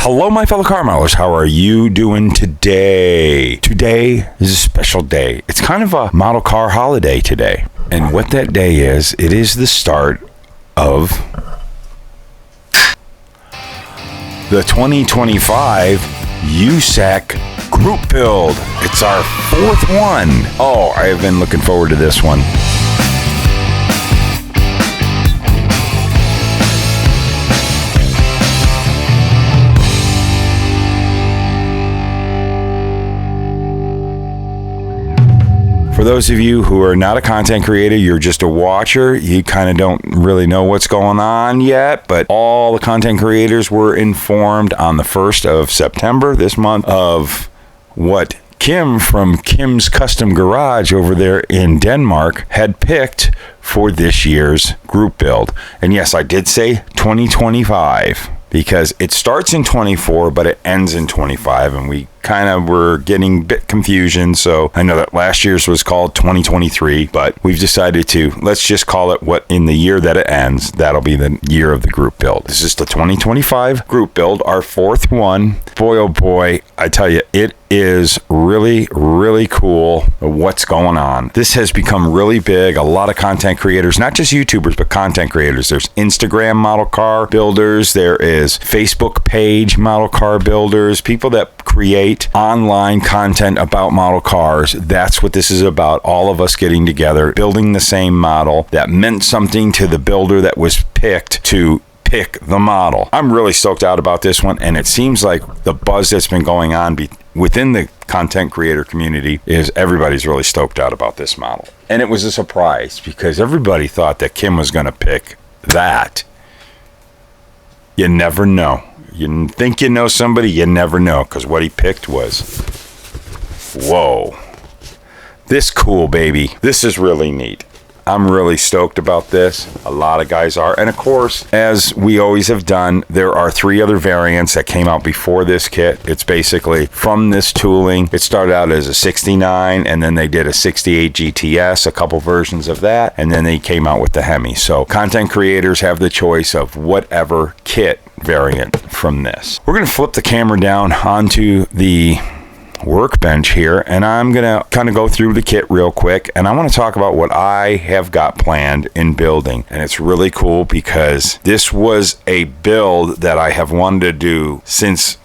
Hello, my fellow car modelers. How are you doing today? Today is a special day. It's kind of a model car holiday today. And what that day is, it is the start of the 2025 USACC Group Build. It's our fourth one. Oh, I have been looking forward to this one. For those of you who are not a content creator, you're just a watcher, you kind of don't really know what's going on yet, but all the content creators were informed on the 1st of September, this month, of what Kim from Kim's Custom Garage over there in Denmark had picked for this year's group build. And yes, I did say 2025 because it starts in 24, but it ends in 25, and we kind of were getting a bit confusion. So I know that last year's was called 2023, but we've decided to, let's just call it what in the year that it ends, that'll be the year of the group build. This is the 2025 group build, our fourth one. Boy, oh boy, I tell you, it is really, really cool what's going on. This has become really big. A lot of content creators, not just YouTubers, but content creators. There's Instagram model car builders. There is Facebook page model car builders, people that create online content about model cars. That's what this is about. All of us getting together, building the same model that meant something to the builder that was picked to pick the model. I'm really stoked out about this one, and it seems like the buzz that's been going on within the content creator community is everybody's really stoked out about this model. And it was a surprise because everybody thought that Kim was going to pick that. You never know. You think you know somebody, you never know, because what he picked was, whoa, this cool baby. This is really neat. I'm really stoked about this. A lot of guys are. And of course, as we always have done, there are 3 other variants that came out before this kit. It's basically from this tooling. It started out as a 69, and then they did a 68 GTS, a couple versions of that, and then they came out with the Hemi. So content creators have the choice of whatever kit variant from this. We're going to flip the camera down onto the workbench here, and I'm gonna kind of go through the kit real quick, and I want to talk about what I have got planned in building. And it's really cool because this was a build that I have wanted to do since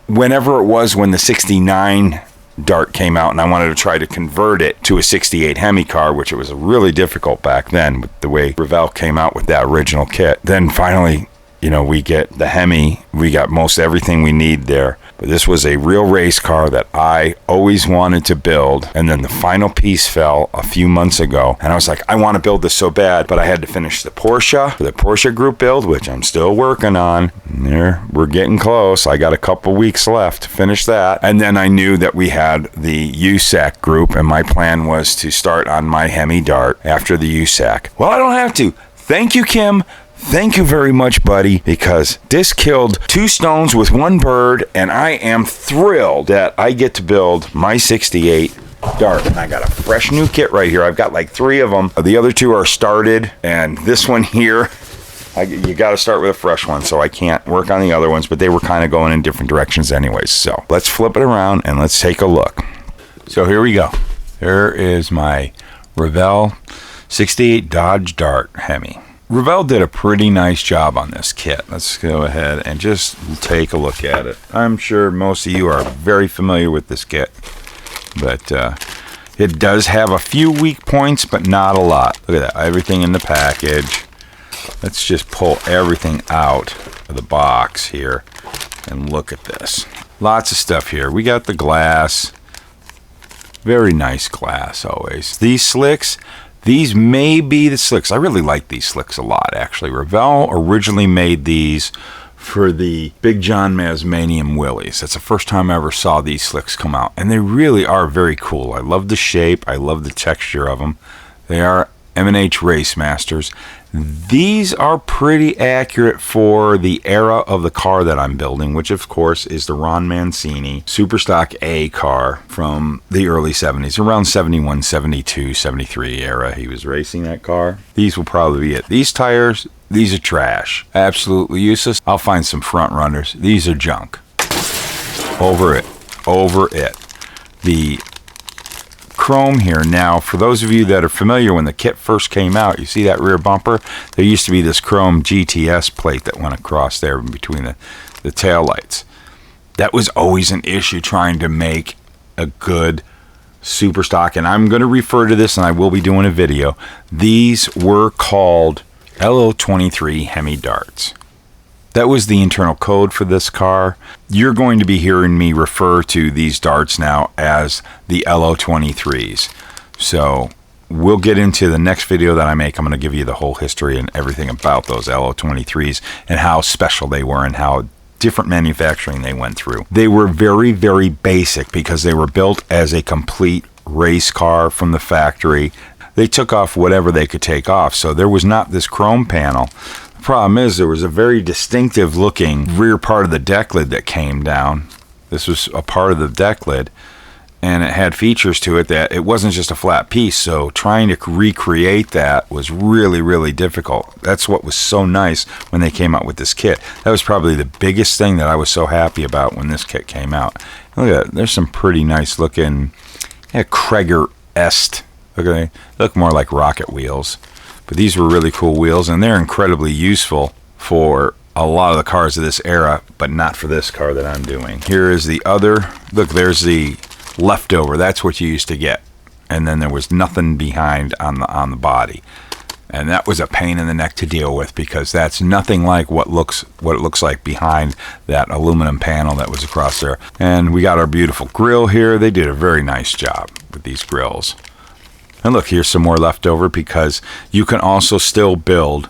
whenever it was when the 69 Dart came out, and I wanted to try to convert it to a 68 Hemi car, which it was really difficult back then with the way Revell came out with that original kit. Then finally, you know, we get the Hemi. We got most everything we need there. But this was a real race car that I always wanted to build. And then the final piece fell a few months ago. And I was like, I want to build this so bad. But I had to finish the Porsche group build, which I'm still working on. We're getting close. I got a couple weeks left to finish that. And then I knew that we had the USACC group. And my plan was to start on my Hemi Dart after the USACC. Well, I don't have to. Thank you, Kim. Thank you very much, buddy, because this killed 2 stones with 1 bird, and I am thrilled that I get to build my 68 Dart. And I got a fresh new kit right here. I've got like 3 of them. The other 2 are started, and this one here, you got to start with a fresh one, so I can't work on the other ones, but they were kind of going in different directions anyways. So let's flip it around, and let's take a look. So here we go. There is my Revell 68 Dodge Dart Hemi. Revell did a pretty nice job on this kit. Let's go ahead and just take a look at it. I'm sure most of you are very familiar with this kit, but it does have a few weak points, but not a lot. Look at that, everything in the package. Let's just pull everything out of the box here and look at this. Lots of stuff here. We got the glass. Very nice glass always. These slicks, these may be the slicks. I really like these slicks a lot, actually. Revell originally made these for the Big John Masmanium Willies. That's the first time I ever saw these slicks come out, and they really are very cool. I love the shape. I love the texture of them. They are M&H Race Masters. These are pretty accurate for the era of the car that I'm building, which of course is the Ron Mancini Superstock A car from the early 70s, around 71, 72, 73 era he was racing that car. These will probably be it. These tires, these are trash. Absolutely useless. I'll find some front runners. These are junk. Over it. The chrome here now, for those of you that are familiar, when the kit first came out, you see that rear bumper, there used to be this chrome GTS plate that went across there between the tail lights. That was always an issue trying to make a good super stock, and I'm going to refer to this, and I will be doing a video. These were called LO23 Hemi darts. That was the internal code for this car. You're going to be hearing me refer to these darts now as the LO23s. So we'll get into the next video that I make. I'm going to give you the whole history and everything about those LO23s and how special they were and how different manufacturing they went through. They were very, very basic because they were built as a complete race car from the factory. They took off whatever they could take off. So there was not this chrome panel. Problem is, there was a very distinctive looking rear part of the deck lid that came down. This was a part of the deck lid, and it had features to it that it wasn't just a flat piece, so trying to recreate that was really, really difficult. That's what was so nice when they came out with this kit. That was probably the biggest thing that I was so happy about when this kit came out. Look at that. There's some pretty nice looking Krieger-esque. They look more like rocket wheels. But these were really cool wheels, and they're incredibly useful for a lot of the cars of this era, but not for this car that I'm doing. Here is the other. Look, there's the leftover. That's what you used to get. And then there was nothing behind on the body. And that was a pain in the neck to deal with because that's nothing like what it looks like behind that aluminum panel that was across there. And we got our beautiful grill here. They did a very nice job with these grills. And look, here's some more leftover because you can also still build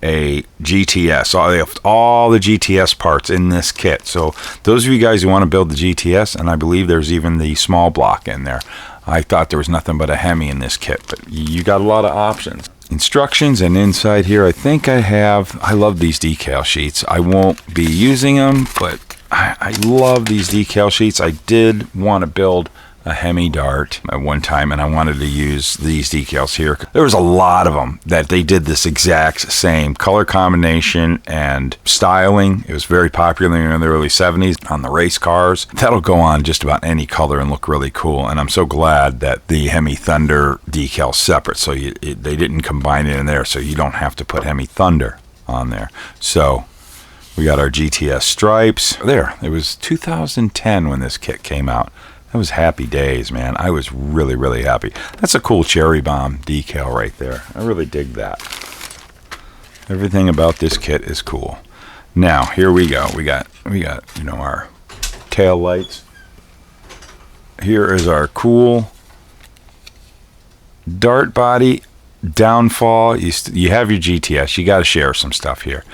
a GTS. So they have all the GTS parts in this kit. So those of you guys who want to build the GTS, and I believe there's even the small block in there. I thought there was nothing but a Hemi in this kit, but you got a lot of options. Instructions, and inside here I love these decal sheets. I won't be using them, but I love these decal sheets. I did want to build a Hemi dart at one time, and I wanted to use these decals here. There was a lot of them that they did this exact same color combination and styling. It was very popular in the early 70s on the race cars. That'll go on just about any color and look really cool, and I'm so glad that the Hemi Thunder decal's separate, so they didn't combine it in there, so you don't have to put Hemi Thunder on there. So we got our GTS stripes. It was 2010 when this kit came out. That was happy days, man. I was really, really happy. That's a cool cherry bomb decal right there. I really dig that. Everything about this kit is cool. Now, here we go. We got our tail lights. Here is our cool dart body downfall. You have your GTS. You got to share some stuff here.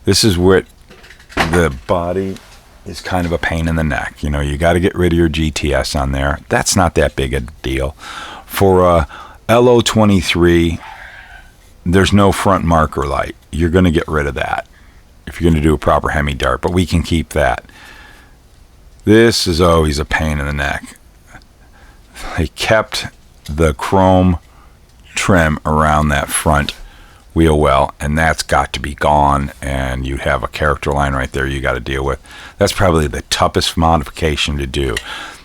This is what the body is kind of a pain in the neck. You got to get rid of your GTS on there. That's not that big a deal. For a LO23, there's no front marker light. You're going to get rid of that if you're going to do a proper Hemi dart, but we can keep that. This is always a pain in the neck. They kept the chrome trim around that front wheel well, and that's got to be gone, and you have a character line right there you got to deal with. That's probably the toughest modification to do.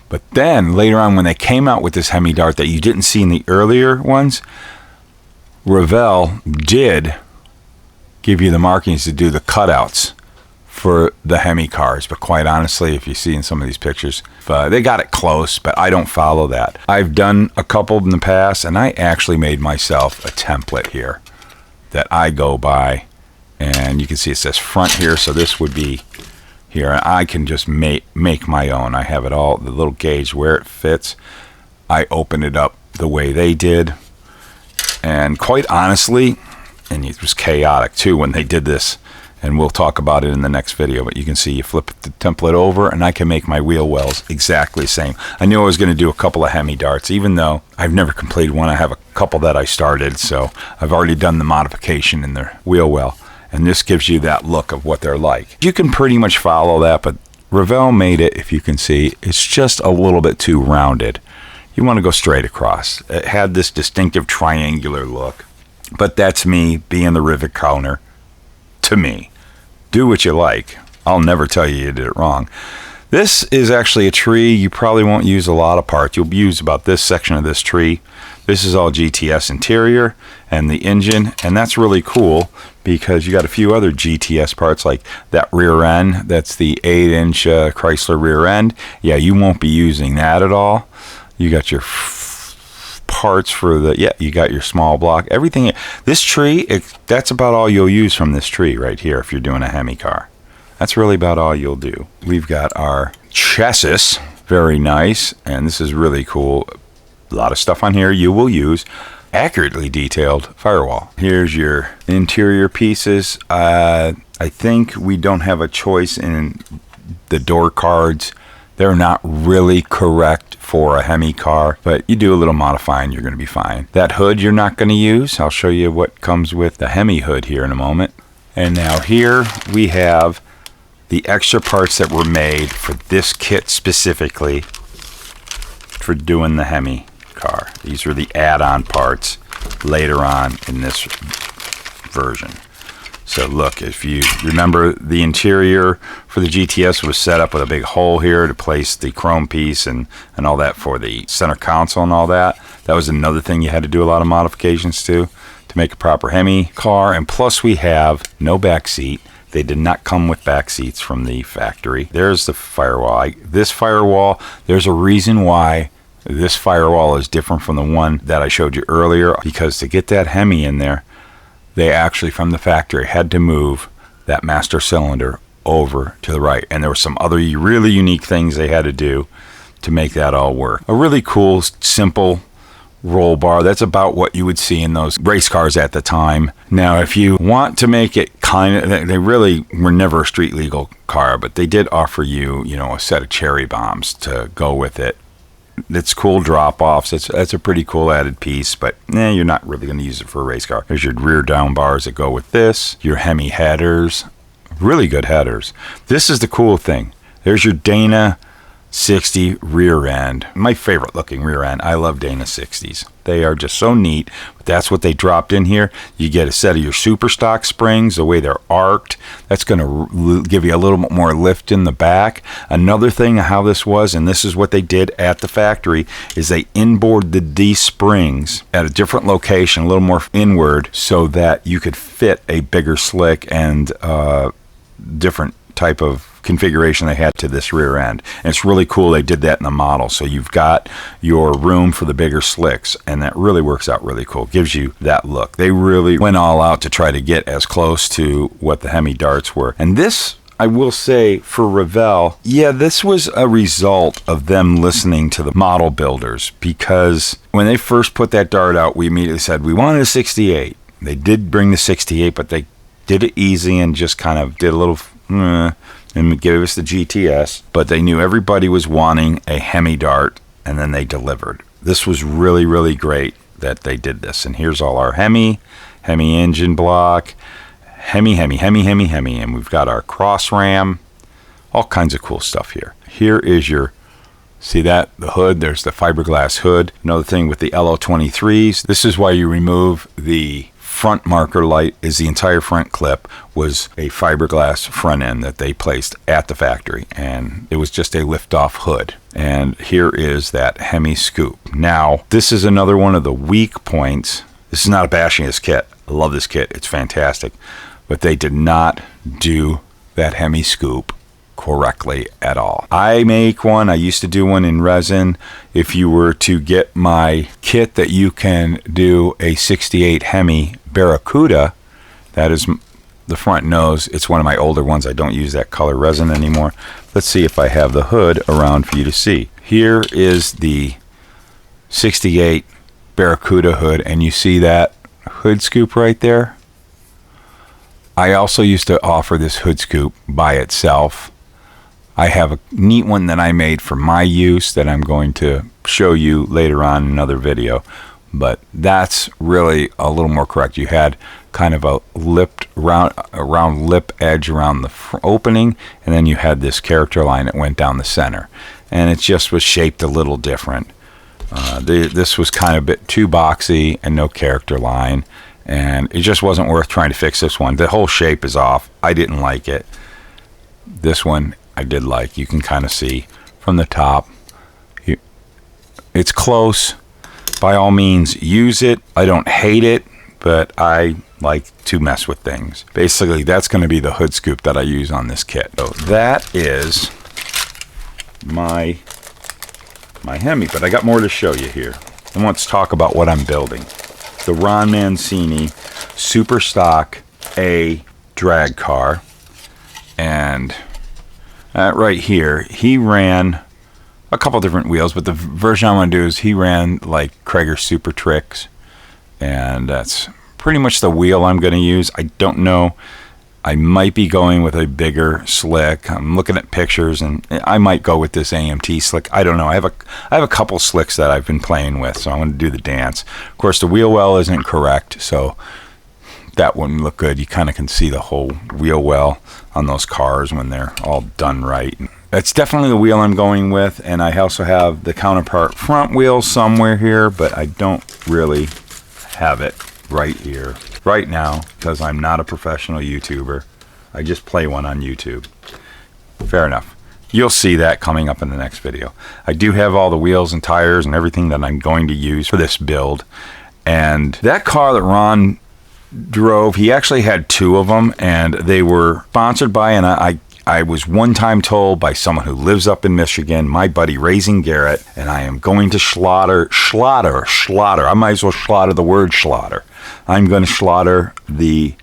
But then later on, when they came out with this Hemi dart that you didn't see in the earlier ones, Revell did give you the markings to do the cutouts for the Hemi cars. But quite honestly, if you see in some of these pictures, they got it close, but I don't follow that. I've done a couple in the past, and I actually made myself a template here that I go by, and you can see it says front here, so this would be here, and I can just make my own. I have it all, the little gauge where it fits. I open it up the way they did, and quite honestly, and it was chaotic too when they did this and we'll talk about it in the next video. But you can see you flip the template over and I can make my wheel wells exactly the same. I knew I was going to do a couple of Hemi darts, even though I've never completed one. I have a couple that I started, so I've already done the modification in the wheel well, and this gives you that look of what they're like. You can pretty much follow that, but Revell made it, if you can see, it's just a little bit too rounded. You want to go straight across. It had this distinctive triangular look, but that's me being the rivet counter. To me, do what you like. I'll never tell you did it wrong. This is actually a tree. You probably won't use a lot of parts. You'll use about this section of this tree. This is all GTS interior and the engine, and that's really cool because you got a few other GTS parts like that rear end. That's the 8-inch Chrysler rear end. Yeah, you won't be using that at all. You got your parts for the, yeah, you got your small block, everything. This tree, that's about all you'll use from this tree right here if you're doing a Hemi car. That's really about all you'll do. We've got our chassis, very nice, and this is really cool. A lot of stuff on here you will use. Accurately detailed firewall. Here's your interior pieces. I think we don't have a choice in the door cards. They're not really correct for a Hemi car, but you do a little modifying, you're going to be fine. That hood you're not going to use. I'll show you what comes with the Hemi hood here in a moment. And now here we have the extra parts that were made for this kit specifically for doing the Hemi car. These are the add-on parts later on in this version. So look, if you remember, the interior for the GTS was set up with a big hole here to place the chrome piece and all that for the center console and all that. That was another thing you had to do a lot of modifications to make a proper Hemi car. And plus we have no back seat. They did not come with back seats from the factory. There's the firewall. This firewall, there's a reason why this firewall is different from the one that I showed you earlier, because to get that Hemi in there, they actually from the factory had to move that master cylinder over to the right, and there were some other really unique things they had to do to make that all work. A really cool, simple roll bar. That's about what you would see in those race cars at the time. Now, if you want to make it kind of, they really were never a street legal car, but they did offer you, a set of cherry bombs to go with it. It's cool drop-offs. That's a pretty cool added piece, but you're not really going to use it for a race car. There's your rear down bars that go with this. Your Hemi headers. Really good headers. This is the cool thing. There's your Dana 60 rear end. My favorite looking rear end. I love Dana 60s. They are just so neat. But that's what they dropped in here. You get a set of your super stock springs, the way they're arced. That's going to give you a little bit more lift in the back. Another thing how this was, and this is what they did at the factory, is they inboarded these springs at a different location, a little more inward, so that you could fit a bigger slick and different type of configuration they had to this rear end. And it's really cool they did that in the model, so you've got your room for the bigger slicks, and that really works out really cool. Gives you that look. They really went all out to try to get as close to what the Hemi darts were. And this, I will say, for Revell, this was a result of them listening to the model builders, because when they first put that dart out, we immediately said we wanted a 68. They did bring the 68, but they did it easy and just kind of did a little and gave us the GTS, but they knew everybody was wanting a Hemi dart, and then they delivered. This was really, really great that they did this. And here's all our Hemi engine block, Hemi, and we've got our cross ram, all kinds of cool stuff here. Here is your, see that, the hood, there's the fiberglass hood. Another thing with the LO23s, this is why you remove the front marker light, is the entire front clip was a fiberglass front end that they placed at the factory, and it was just a lift-off hood. And here is that Hemi scoop. Now, this is another one of the weak points. This is not a bashing this kit. I love this kit. It's fantastic. But they did not do that Hemi scoop correctly at all. I make one. I used to do one in resin. If you were to get my kit that you can do a 68 Hemi Barracuda, that is the front nose. It's one of my older ones. I don't use that color resin anymore. Let's see if I have the hood around for you to see. Here is the 68 Barracuda hood, and you see that hood scoop right there? I also used to offer this hood scoop by itself. I have a neat one that I made for my use that I'm going to show you later on in another video. But that's really a little more correct. You had kind of a round lip edge around the opening, and then you had this character line that went down the center. And it just was shaped a little different. This was kind of a bit too boxy and no character line. And it just wasn't worth trying to fix this one. The whole shape is off. I didn't like it. This one I did like. You can kind of see from the top. It's close. By all means, use it. I don't hate it, but I like to mess with things. Basically, that's going to be the hood scoop that I use on this kit. So that is my Hemi, but I got more to show you here. And let's talk about what I'm building. The Ron Mancini Super Stock A drag car. And right here, he ran a couple different wheels, but the version I want to do is he ran like Krager Super Tricks, and that's pretty much the wheel I'm going to use. I don't know. I might be going with a bigger slick. I'm looking at pictures, and I might go with this AMT slick. I don't know. I have a couple slicks that I've been playing with, so I want to do the dance. Of course, the wheel well isn't correct, so that wouldn't look good. You kind of can see the whole wheel well on those cars when they're all done right. That's definitely the wheel I'm going with, and I also have the counterpart front wheel somewhere here, but I don't really have it right here, right now, because I'm not a professional YouTuber. I just play one on YouTube. Fair enough. You'll see that coming up in the next video. I do have all the wheels and tires and everything that I'm going to use for this build, and that car that Ron drove, he actually had two of them, and they were sponsored by, and I was one time told by someone who lives up in Michigan, my buddy Raising Garrett, and I am going to slaughter. I might as well slaughter the word slaughter. I'm going to slaughter the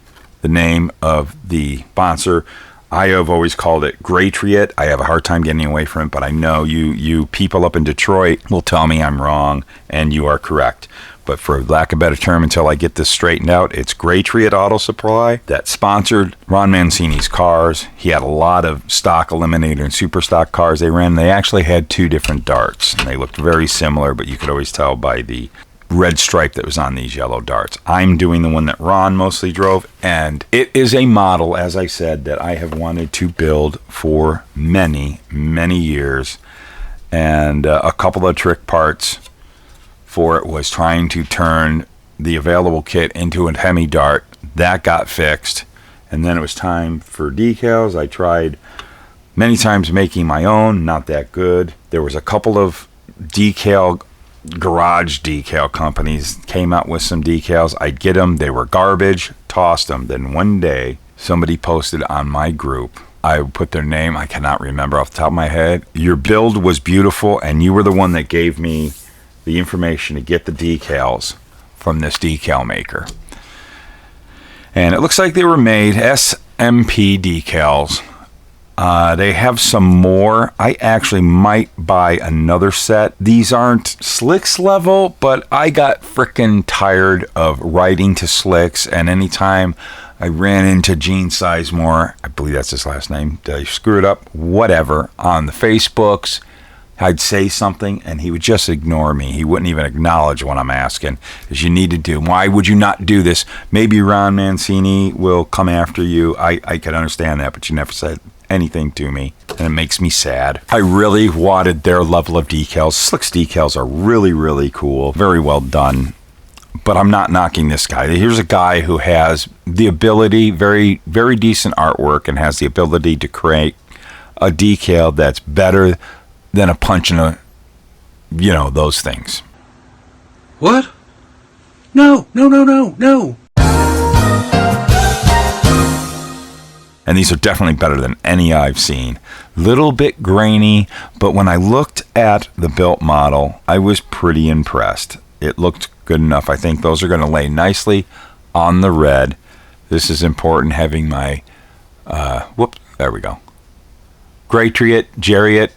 name of the sponsor. I have always called it Graytriot. I have a hard time getting away from it, but I know you people up in Detroit will tell me I'm wrong, and you are correct. But for lack of a better term, until I get this straightened out, it's Graytriot Auto Supply that sponsored Ron Mancini's cars. He had a lot of stock Eliminator and super stock cars they ran. They actually had two different darts, and they looked very similar, but you could always tell by the red stripe that was on these yellow darts. I'm doing the one that Ron mostly drove, and it is a model, as I said, that I have wanted to build for many, many years. And a couple of trick parts for it was trying to turn the available kit into a Hemi dart. That got fixed, and then it was time for decals. I tried many times making my own, not that good. There was a couple of garage decal companies came out with some decals. I'd get them, they were garbage, tossed them. Then one day somebody posted on my group, I put their name, I cannot remember off the top of my head, your build was beautiful, and you were the one that gave me the information to get the decals from this decal maker. And it looks like they were made SMP decals. They have some more. I actually might buy another set. These aren't slicks level, but I got frickin' tired of writing to slicks, and anytime I ran into Gene Sizemore, I believe that's his last name, did I screw it up? Whatever, on the Facebooks, I'd say something and he would just ignore me. He wouldn't even acknowledge what I'm asking, as you need to do. Why would you not do this? Maybe Ron Mancini will come after you. I can understand that, but you never said anything to me, and it makes me sad. I really wanted their level of decals. Slicks decals are really, really cool. Very well done. But I'm not knocking this guy. Here's a guy who has the ability, very, very decent artwork, and has the ability to create a decal that's better than a punch in a, those things. What? No. And these are definitely better than any I've seen. Little bit grainy, but when I looked at the built model, I was pretty impressed. It looked good enough. I think those are going to lay nicely on the red. This is important, having my, there we go. Graytriot, Jariot,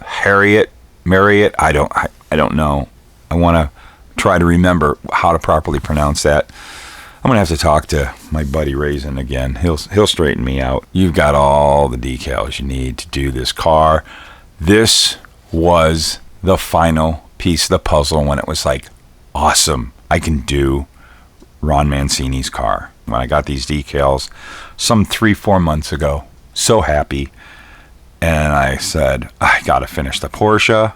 Harriet, Marriott, I don't know. I want to try to remember how to properly pronounce that. I'm gonna have to talk to my buddy Raisin again. He'll straighten me out. You've got all the decals you need to do this car. This was the final piece of the puzzle when it was like, awesome, I can do Ron Mancini's car. When I got these decals some 3-4 months ago, so happy. And I said, I gotta finish the Porsche.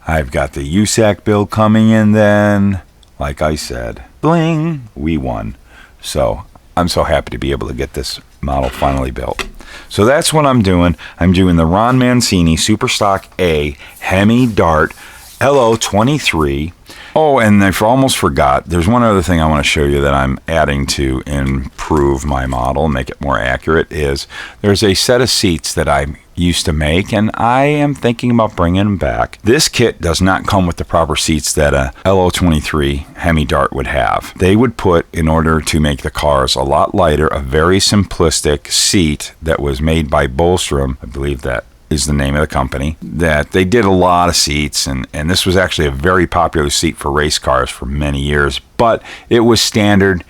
I've got the USACC build coming in then. Like I said, bling, we won. So I'm so happy to be able to get this model finally built. So that's what I'm doing. I'm doing the Ron Mancini Superstock A Hemi Dart LO23. Oh, and I almost forgot. There's one other thing I want to show you that I'm adding to improve my model, make it more accurate, is there's a set of seats that I used to make, and I am thinking about bringing them back. This kit does not come with the proper seats that a LO23 Hemi Dart would have. They would put, in order to make the cars a lot lighter, a very simplistic seat that was made by Bolstrom, I believe that is the name of the company, that they did a lot of seats, and this was actually a very popular seat for race cars for many years, but it was standard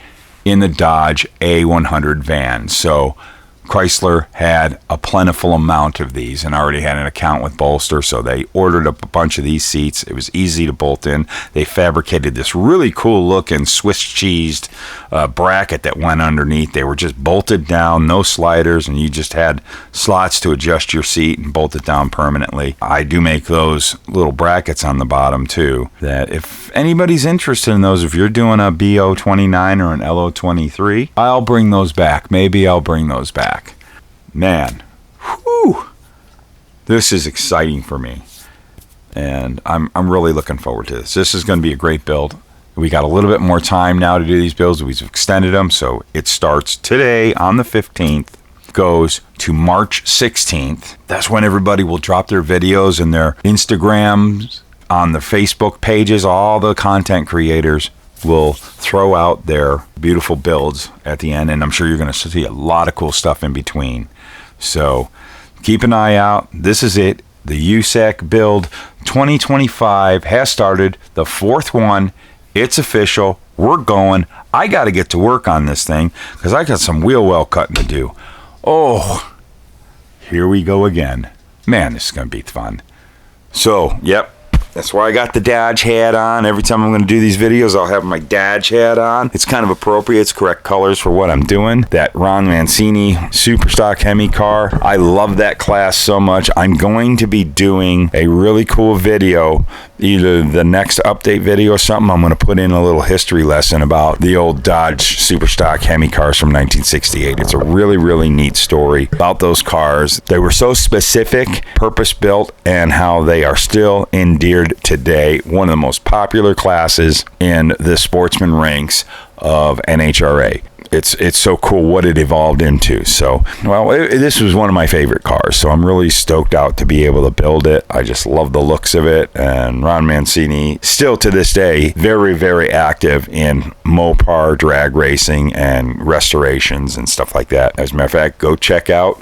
in the Dodge A100 van. So Chrysler had a plentiful amount of these and already had an account with Bolster, so they ordered up a bunch of these seats. It was easy to bolt in. They fabricated this really cool looking Swiss cheesed bracket that went underneath. They were just bolted down, no sliders, and you just had slots to adjust your seat and bolt it down permanently. I do make those little brackets on the bottom too, that if anybody's interested in those, if you're doing a BO29 or an LO23, I'll bring those back. Maybe I'll bring those back. Man, whew, this is exciting for me, and I'm really looking forward to this. This is going to be a great build. We got a little bit more time now to do these builds. We've extended them, so it starts today on the 15th, goes to March 16th. That's when everybody will drop their videos and their Instagrams on the Facebook pages. All the content creators will throw out their beautiful builds at the end, and I'm sure you're going to see a lot of cool stuff in between. So keep an eye out. This is it. The USACC Build 2025 has started. The 4th one. It's official. We're going. I got to get to work on this thing because I got some wheel well cutting to do. Oh, here we go again. Man, this is going to be fun. So, yep. That's why I got the Dodge hat on. Every time I'm going to do these videos, I'll have my Dodge hat on. It's kind of appropriate. It's correct colors for what I'm doing. That Ron Mancini Superstock Hemi car. I love that class so much. I'm going to be doing a really cool video, either the next update video or something. I'm going to put in a little history lesson about the old Dodge Superstock Hemi cars from 1968. It's a really, really neat story about those cars. They were so specific, purpose-built, and how they are still endeared today. One of the most popular classes in the sportsman ranks of NHRA. It's so cool what it evolved into. So, well, this was one of my favorite cars, so I'm really stoked out to be able to build it. I just love the looks of it, and Ron Mancini, still to this day, very, very active in Mopar drag racing and restorations and stuff like that. As a matter of fact, go check out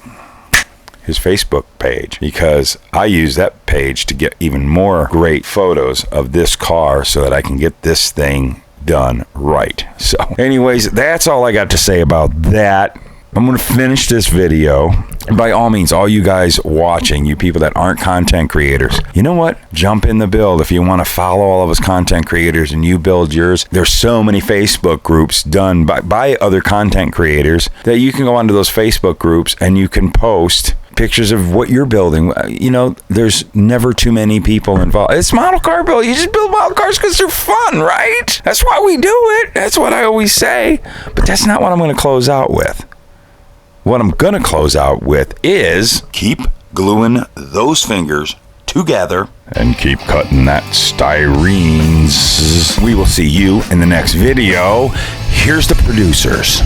his Facebook page, because I use that page to get even more great photos of this car so that I can get this thing done right. So anyways, that's all I got to say about that. I'm going to finish this video. And by all means, all you guys watching, you people that aren't content creators, you know what? Jump in the build. If you want to follow all of us content creators and you build yours, there's so many Facebook groups done by other content creators that you can go onto those Facebook groups and you can post pictures of what you're building. You know, there's never too many people involved. It's model car build. You just build model cars because they're fun, right? That's why we do it. That's what I always say. But that's not what I'm going to close out with. What I'm going to close out with is keep gluing those fingers together and keep cutting that styrenes. We will see you in the next video. Here's the producers.